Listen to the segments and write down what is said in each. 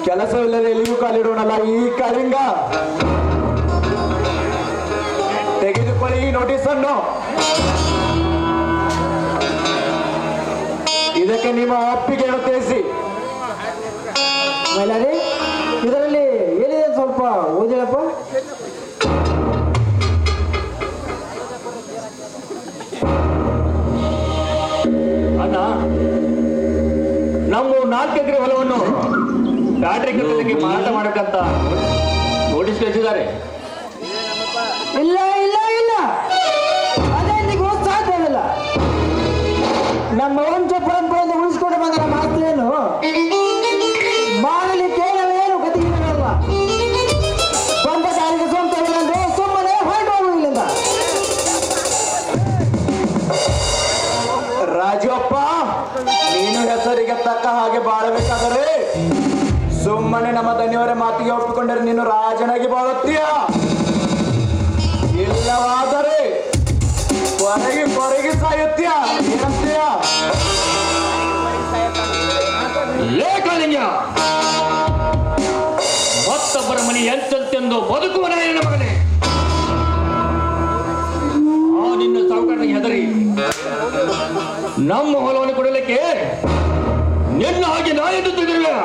ಕೆಲಸವಿಲ್ಲದೆ ಎಲ್ಲಿಗೂ ಕಾಲಿಡೋಣಲ್ಲ. ಈ ಕಾಳಿಂಗ ತೆಗೆದುಕೊಳ್ಳಿ ಈ ನೋಟಿಸ್ ಅನ್ನು. ಇದಕ್ಕೆ ನಿಮ್ಮ ಒಪ್ಪಿಗೆಯನ್ನು ತಿಳಿಸಿ. ಮೈಲಾರಿ, ಇದರಲ್ಲಿ ಏನಿದೆ ಸ್ವಲ್ಪ ಓದಿಳಪ್ಪ. ಅಣ್ಣ, ನಮ್ಮ 4 ಎಕರೆ ಹೊಲವನ್ನು ಬ್ಯಾಟ್ರಿ ಕಟ್ಟಡಕ್ಕೆ ಮಾರಾಟ ಮಾಡಕ್ಕಂತ ನೋಟಿಸ್ ಕಳಿಸಿದ್ದಾರೆ. ಇಲ್ಲ ಇಲ್ಲ ಇಲ್ಲ, ಅದೇನಿಗೂ ಸಾಧ್ಯವಿಲ್ಲ. ನಮ್ಮ ವಂಶ ಪರಂಪರೆಯಿಂದ ಉಳಿಸ್ಕೊಂಡು ಬಂದ ನಮ್ಮ ಆಸ್ತಿಯನ್ನು ಮಾಡಲಿಕ್ಕೆ ನಾವೇನು ಗತಿಗಿರಲ್ಲ. ಬಂದ ದಾರಿಗೆ ಸ್ವಂತವಿಲ್ಲಂದ್ರೆ ಸುಮ್ಮನೆ ಹೊರಟು ಹೋಗುವುದಿಲ್ಲ. ರಾಜಪ್ಪ, ನೀನು ಹೆಸರಿಗೆ ತಕ್ಕ ಹಾಗೆ ಬಾಳಬೇಕಾದರೆ ಸುಮ್ಮನೆ ನಮ್ಮ ದನಿಯವರ ಮಾತಿಗೆ ಒಪ್ಪಿಕೊಂಡರೆ ನೀನು ರಾಜನಾಗಿ ಬಾಳುತ್ತೀಯ. ಇಲ್ಲವಾದರೆ ಕೊರಗಿ ಸಾಯುತ್ತೀಯ. ಏನಂತೀಯ? ಲೇಖಲಿಂಗ, ಮತ್ತೊಬ್ಬರ ಮನೆ ಎಂತೆಂತೆಂದು ಬದುಕುವ ನನ್ನ ಮಗನೇ. ಆ ನಿನ್ನ ಸಾವುಕಾರನಿಗೆ ಹೆದರಿ ನಮ್ಮ ಹೊಲವನ್ನು ಕೊಡಲಿಕ್ಕೆ ನಿನ್ನ ಹಾಗೆ ನಾಯೆಂದು ತೆಗೆದಿರುವೆ.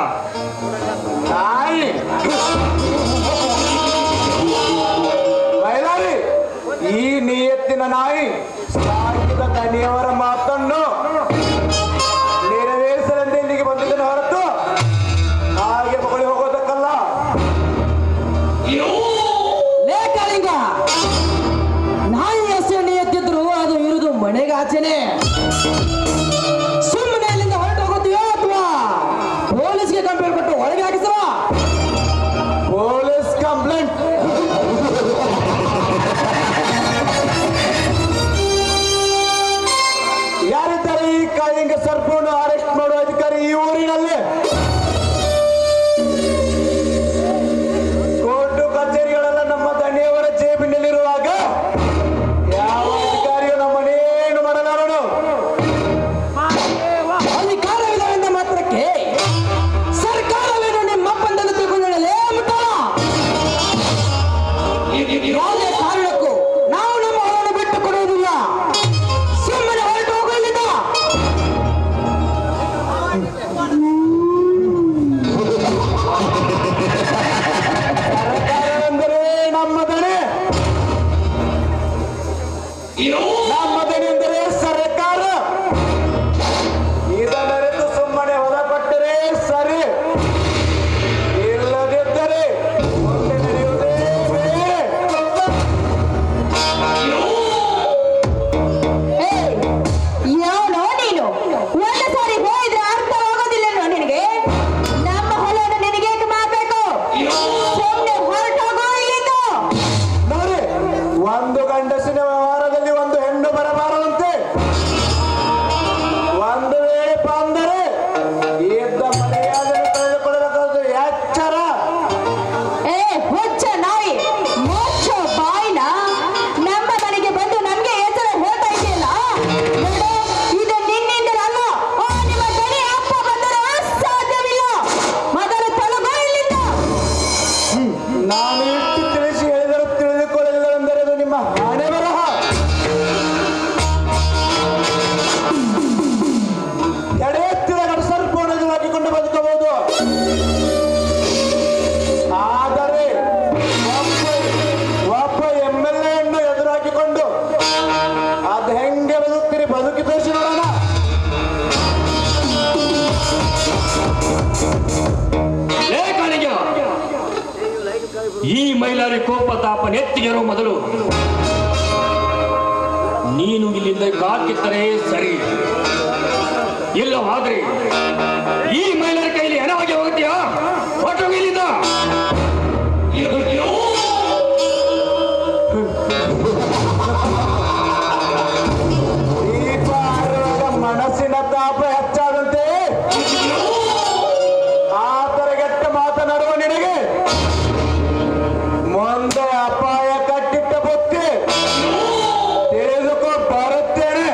ನಾಯಿ ಬಯಲಾರಿ, ಈ ನಿಯತ್ತಿನ ನಾಯಿ ಸಾಕಿದ ದನಿಯವರ ಮಾತನ್ನು ನೆರವೇರಿಸಲೆಂದು ಇಲ್ಲಿಗೆ ಬಂದಿದ್ದನ್ನು ಹೊರತು ಹಾಗೆ ಬಳಿ ಹೋಗೋದಕ್ಕಲ್ಲ. ಲೇಖಲಿಂಗ, ನಾಯಿ ಅಷ್ಟೇ ನಿಯತ್ತಿದ್ರು ಅದು ಇರುವುದು ಮನೆಗಾಚೆನೆ. ಸುಮ್ಮನೆ ಇಲ್ಲಿಂದ ಹೊರಟು ಹೋಗುತ್ತೀಯೋ ಅಥವಾ ಪೊಲೀಸ್ಗೆ ಕಂಪ್ಲೇಂಟ್ ಕೊಟ್ಟು ಒಳಗೆ ಹಾಕಿಸುವ? Police complaint? ಯಾರಿದ್ದಾರೆ ಈ ಕಾಳಿಂಗ ಸರ್ಪವನ್ನು ಅರೆಸ್ಟ್ ಮಾಡುವ ಅಧಿಕಾರಿ ಈ ಊರಿನಲ್ಲಿ? ಕೋರ್ಟು ಕಚೇರಿಗಳೆಲ್ಲ ನಮ್ಮ ದಣಿಯವರ ಜೇಬಿನಲ್ಲಿರುವಾಗ ಯಾವ ಅಧಿಕಾರಿಯು ನಮ್ಮನ್ನೇನು ಮಾಡಲಾರನು? ಅಧಿಕಾರವಿಲ್ಲವೆಂದ ಮಾತ್ರಕ್ಕೆ ಸರ್ಕಾರವೇನು ನಿಮ್ಮಪ್ಪಂದನ್ನು ತಿಳ್ಕೊಳ್ಳಲೇ ಮುಟ್ಟಲ್ಲ. ಯಾವುದೇ ಕಾರಣಕ್ಕೂ ನಾವು ನಮ್ಮ ಹೊಲವನ್ನು ಬಿಟ್ಟು ಕೊಡುವುದಿಲ್ಲ. ಸುಮ್ಮನೆ ಹೊರಟು ಹೋಗಲಿಲ್ಲ. ಸರ್ಕಾರವೆಂದರೆ ನಮ್ಮ ದಣೆ. ನಮ್ಮ ದಣೆ ಎಂದರೆ ಸರ್ಕಾರ. ಇದನ್ನರಿತು ಸುಮ್ಮನೆ ಹೊಲಪಟ್ಟರೆ ಸರಿ, ಇಲ್ಲದಿದ್ದರೆ ಮುಂದೆ ನಡೆಯುವುದೇ ಬೇರೆ. ಯಾವನೋ ನೀನು ಒಂದು ಸಾರಿ ಹೋದ್ರೆ ಅರ್ಥವಾಗೋದಿಲ್ಲನೋ ನಿನಗೆ? ನಮ್ಮ ಹೊಲವನ್ನು ನಿನಗೆ ಮಾಡಬೇಕು. ಸುಮ್ಮನೆ ಹೊರಟೋಗೋ ಇಲ್ಲಿಂದ. ನೋಡಿ, ಒಂದು ಗಂಡಸಿನ ವ್ಯವಹಾರದಲ್ಲಿ ಒಂದು ಹೆಣ್ಣು ಬರಬಾರದಂತೆ. ಒಂದು ವೇಳೆ ಬಂದರೆ ಇದ್ದ ಮರ್ಯಾದೆಯನ್ನು ಕಳೆದುಕೊಳ್ಳಬೇಕಾದ ಎಚ್ಚರ. ಏ ಹುಚ್ಚ ನಾಯಿ, ಮುಚ್ಚು ಬಾಯಿನ. ನಮ್ಮ ಮನೆಗೆ ಬಂದು ನಮ್ಗೆ ಹೆಸರು ಹೇಳ್ತಾ ಇದೆಯಲ್ಲ. ನೋಡು, ಇದು ನಿನ್ನಿಂದಲಲ್ಲ. ನಿಮ್ಮ ಗಣಿ ಅಪ್ಪ ಬಂದರೂ ಸಾಧ್ಯವಿಲ್ಲ. ಮೊದಲು ತೊಲಗೋ ಇಲ್ಲಿಂದ. ನಾನು ಎಷ್ಟು ತಿಳಿಸಿ ಹೇಳಿದರೂ ತಿಳಿದುಕೊಳ್ಳಲಿಲ್ಲವೆಂದರೆ ಅದು ನಿಮ್ಮ ಹಣೆ ಬರಹ. ಎಡೆಯೆತ್ತಿದ ಗಡಸರ್ಪವನ್ನು ಎದುರಾಕಿಕೊಂಡು ಬದುಕಬಹುದು. ಆದರೆ ಒಬ್ಬ MLA ಅನ್ನು ಎದುರಾಕಿಕೊಂಡು ಅದು ಹೆಂಗೆ ಬದುಕ್ತೀರಿ? ಬದುಕಿ ತೋರಿಸಿ ನೋಡೋಣ. ಲೇಖಲಿಂಗ, ಈ ಮೈಲಾರಿ ಕೋಪ ತಾಪ ನೆತ್ತಿಗೆರೋ ಮೊದಲು ನೀನು ಇಲ್ಲಿಂದ ಕಾಕಿತ್ತರೆ ಸರಿ. ಇಲ್ಲವಾದ್ರೆ ಈ ಮೈಲಾರಿ ಕೈಲಿ ಹೆಣವಾಗಿ ಹೋಗುತ್ತೀಯಾ? ಹೊರಟೋಗಿ ಇಲ್ಲಿಂದ. ದೀಪ ಆರುವಾಗ ಮನಸ್ಸಿನ ತಾಪ ಹೆಚ್ಚಾದಂತೆ ಆ ತರಗೆಟ್ಟ ಮಾತನಾಡುವ ನಿನಗೆ ಮುಂದೆ ಅಪಾಯ ಕಟ್ಟಿಟ್ಟ ಬುತ್ತಿ ತಿಳಿದುಕೋ ಬರುತ್ತೇನೆ.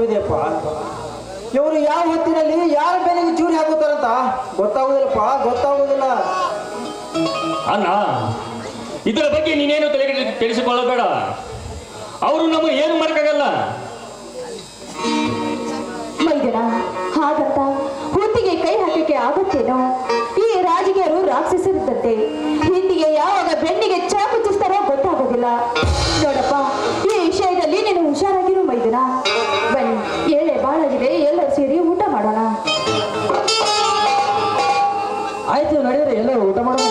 ಕಷ್ಟವಿದೆಯಪ್ಪ. ಇವರು ಯಾವ ಹೊತ್ತಿನಲ್ಲಿ ಯಾರ ಬೆಲೆಗೆ ಚೂರಿ ಹಾಕುತ್ತಾರಂತ ಗೊತ್ತಾಗುದಿಲ್ಲಪ್ಪ, ಗೊತ್ತಾಗುದಿಲ್ಲ. ಅಣ್ಣ, ಇದರ ಬಗ್ಗೆ ನೀನೇನು ತಿಳಿಸಿಕೊಳ್ಳಬೇಡ. ಅವರು ನಮ್ಮ ಏನು ಮಾಡಕ್ಕಾಗಲ್ಲ. ಮೈದನ ಹಾಗಂತ ಹೊತ್ತಿಗೆ ಕೈ ಹಾಕಕ್ಕೆ ಆಗುತ್ತೇನೋ? ಈ ರಾಜಕೀಯರು ರಾಕ್ಷಸರಿದ್ದಂತೆ ಹಿಂದಿಗೆ ಯಾವಾಗ ಬೆನ್ನಿಗೆ ಚಾಕು ಚುಸ್ತಾರೋ ಗೊತ್ತಾಗೋದಿಲ್ಲ. ನೋಡಪ್ಪ, ಈ ವಿಷಯದಲ್ಲಿ ನೀನು ಹುಷಾರಾಗಿರು ಮೈದನ. ಬನ್ನಿ, ಎಳೆ ಬಾಳಾಗಿದೆ, ಎಲ್ಲರೂ ಸೇರಿ ಊಟ ಮಾಡೋಣ. ಆಯ್ತು, ನಡೆಯಿರಿ, ಎಲ್ಲರೂ ಊಟ ಮಾಡೋಣ.